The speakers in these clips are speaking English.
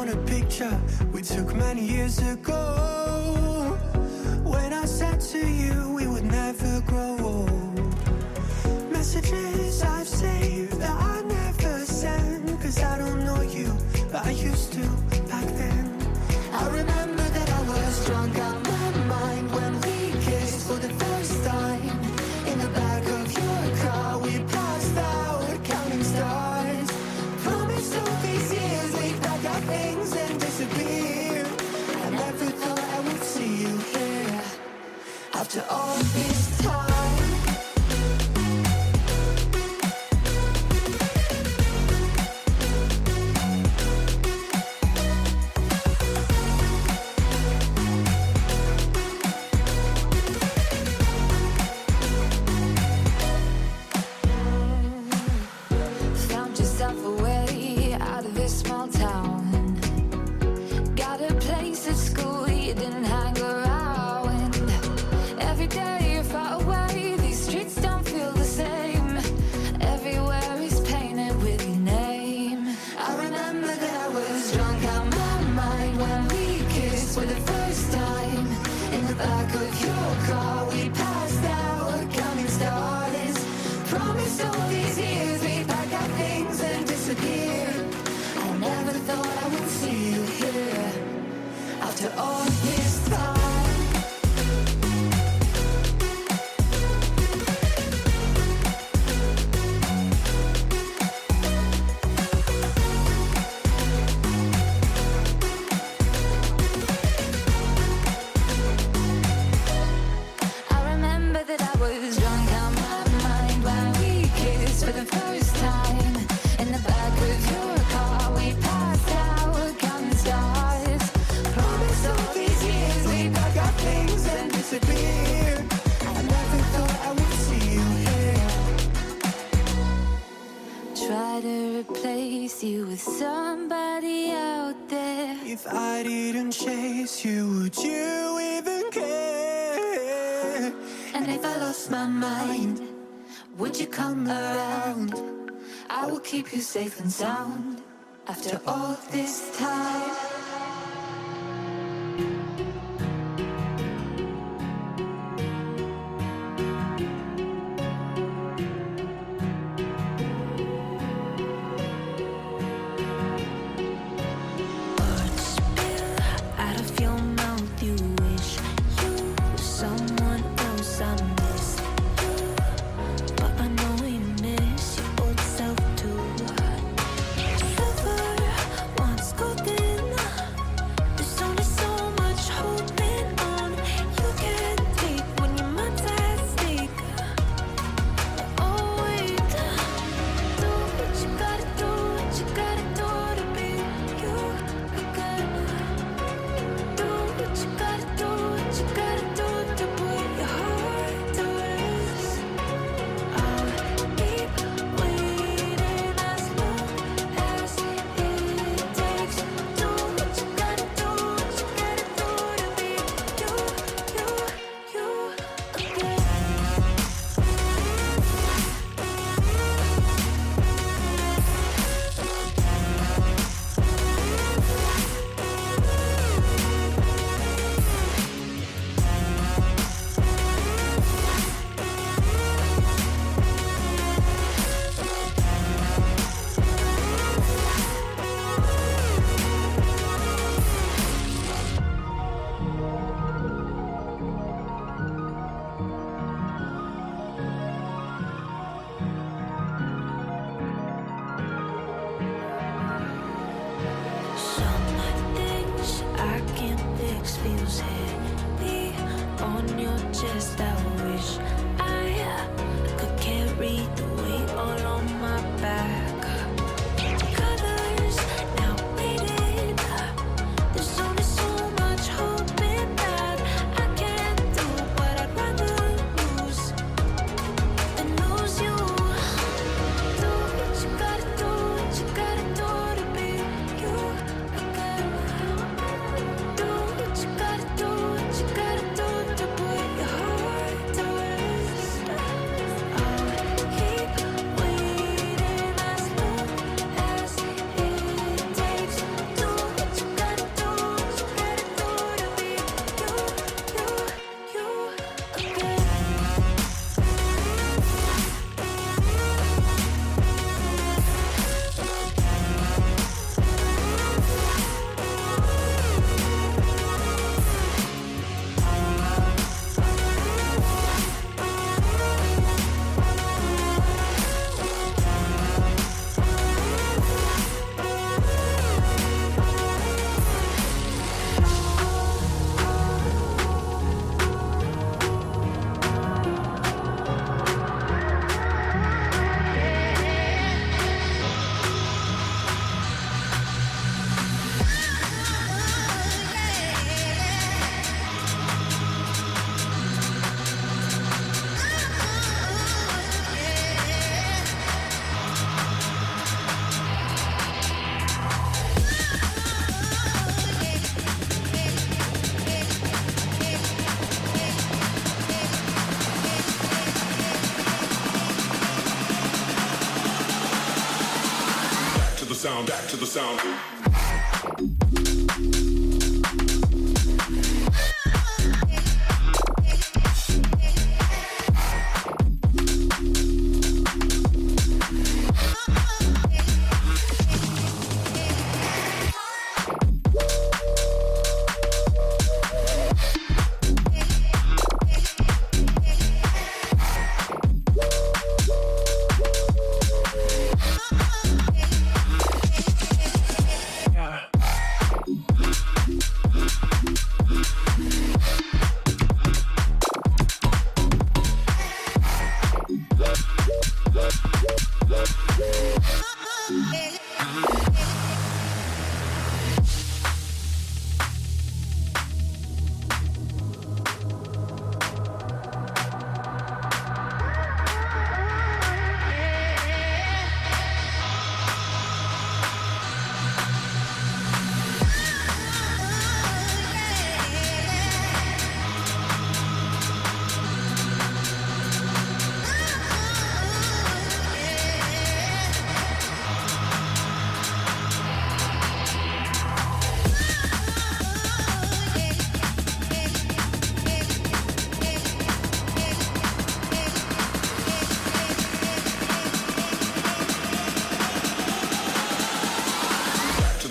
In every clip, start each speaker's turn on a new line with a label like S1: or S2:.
S1: on a picture we took many years ago, when I said to you we would never grow old. Messages I've saved that I never send, cause I don't know you, but I used to back then. I remember that I was drunk out my mind when we kissed for the first time. In the back of your car we passed out counting stars. Promised all these years we'd pack our things and disappear. I never thought I would see you here after all this time. If I didn't chase you, would you even care? And if I lost my mind, would you come around? I will keep you safe and sound after all this time.
S2: sound, back to the sound.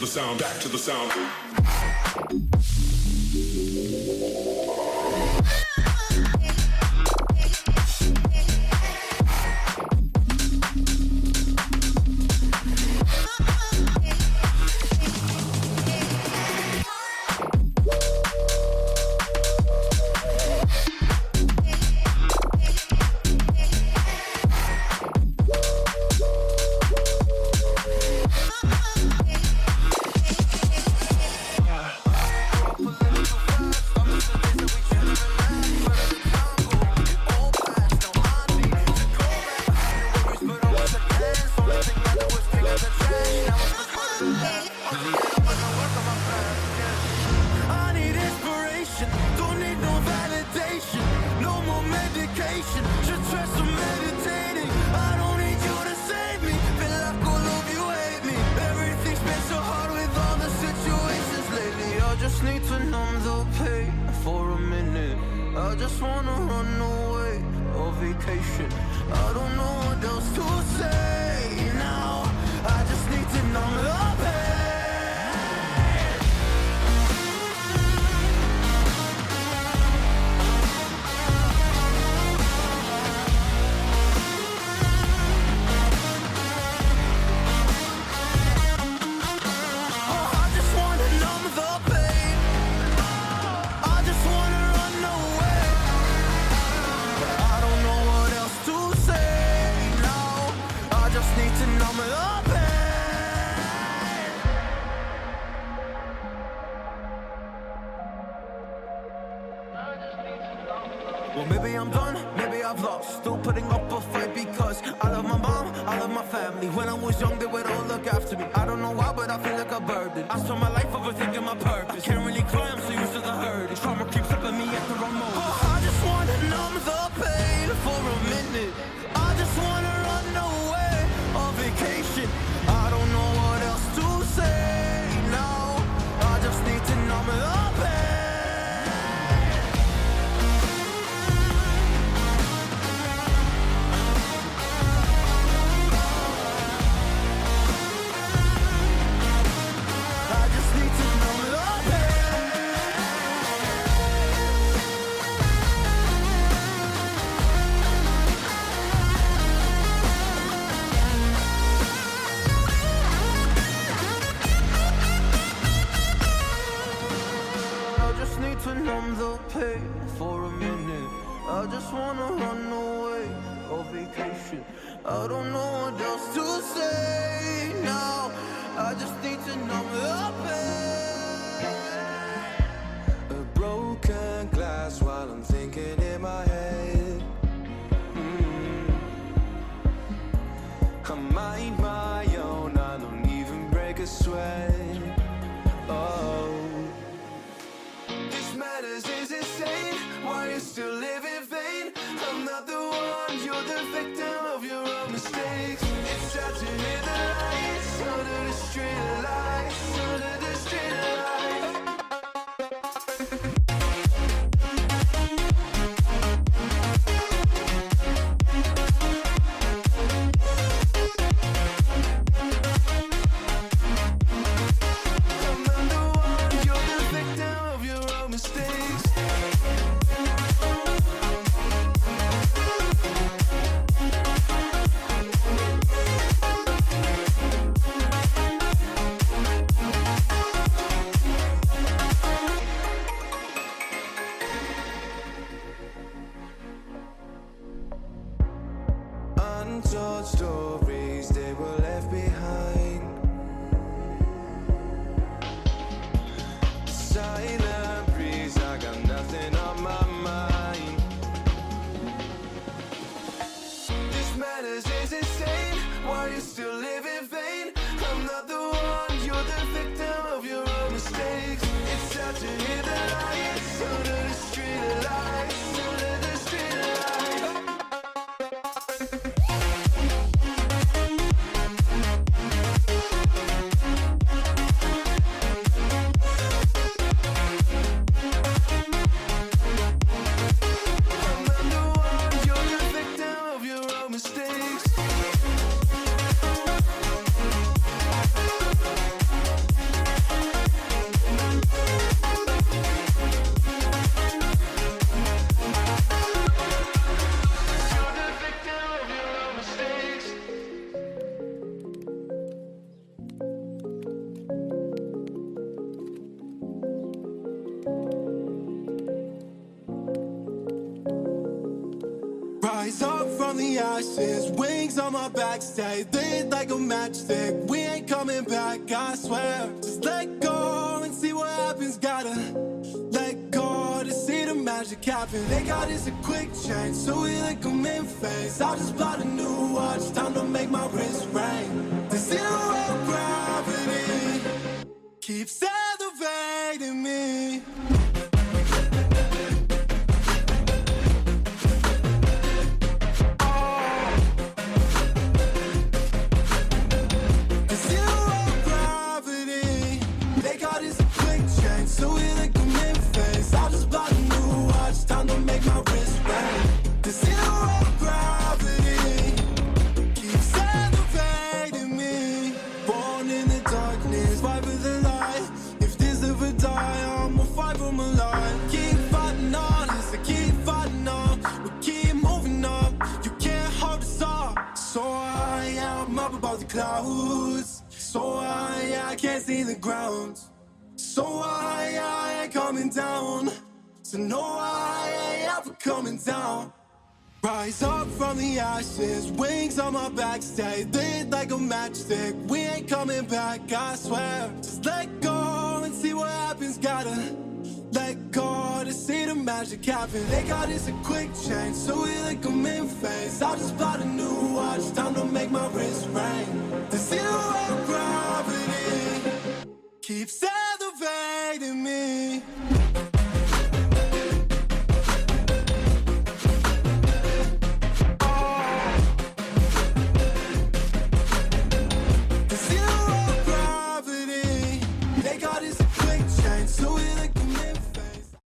S2: Sound, back to the sound.
S3: Well, maybe I'm done, maybe I've lost. Still putting up a fight because I love my mom, I love my family. When I was young, they would all look after me. I don't know why, but I feel like a burden. I spent my life overthinking my purpose. Can't really cry, I'm so used to the hurt. Trauma keeps up at me at the wrong moment. Oh, I just wanna numb the pain for a minute. I just wanna run away on vacation. I don't know what else to say now. I just need to numb the pain. To numb the pain for a minute. I just wanna run away on vacation. I don't know what else to say now. I just need to numb the pain.
S4: A broken glass while I'm thinking in my head. I mind my own, I don't even break a sweat. Oh, matters is insane. Why you still live in vain? I'm not the one, you're the victim of your own mistakes. mistakes. It's sad to hear the lights under the street lights, under the street lights. I'm not the one, you're the victim of your own mistakes. Untold stories, they were left behind. Silent breeze, I got nothing on my mind. This madness is insane, why you still live in vain? I'm not the one, you're the victim of your own mistakes. It's sad to hear the lights under the street lights, under the street lights. I'm not the one, you're the victim of your own mistakes. You're the victim of your own mistakes.
S1: Rise up from the ashes, wings on my back, stay lit like a matchstick. We ain't coming back, I swear. Just let go and see what happens. Gotta let go to see the magic happen. They got us a quick change, so we like them in phase. I just bought a new watch, time to make my wrist ring. The zero gravity keeps elevating me. The zero gravity, they got us a quick change, so we like them in phase. I just bought a new watch, time to make my wrist ring. The zero gravity keeps elevating me. Born in the darkness, fight for the light. If this ever die, I'ma fight for my life. Keep fighting on, yes, I keep fighting on. We keep moving up, you can't hold us up. So I'm up above the clouds. So I can't see the ground. So I ain't coming down. So no, I ain't ever coming down. Rise up from the ashes, wings on my back, stay lit like a matchstick. We ain't coming back, I swear. Just let go and see what happens. Gotta let go to see the magic happen. They got us a quick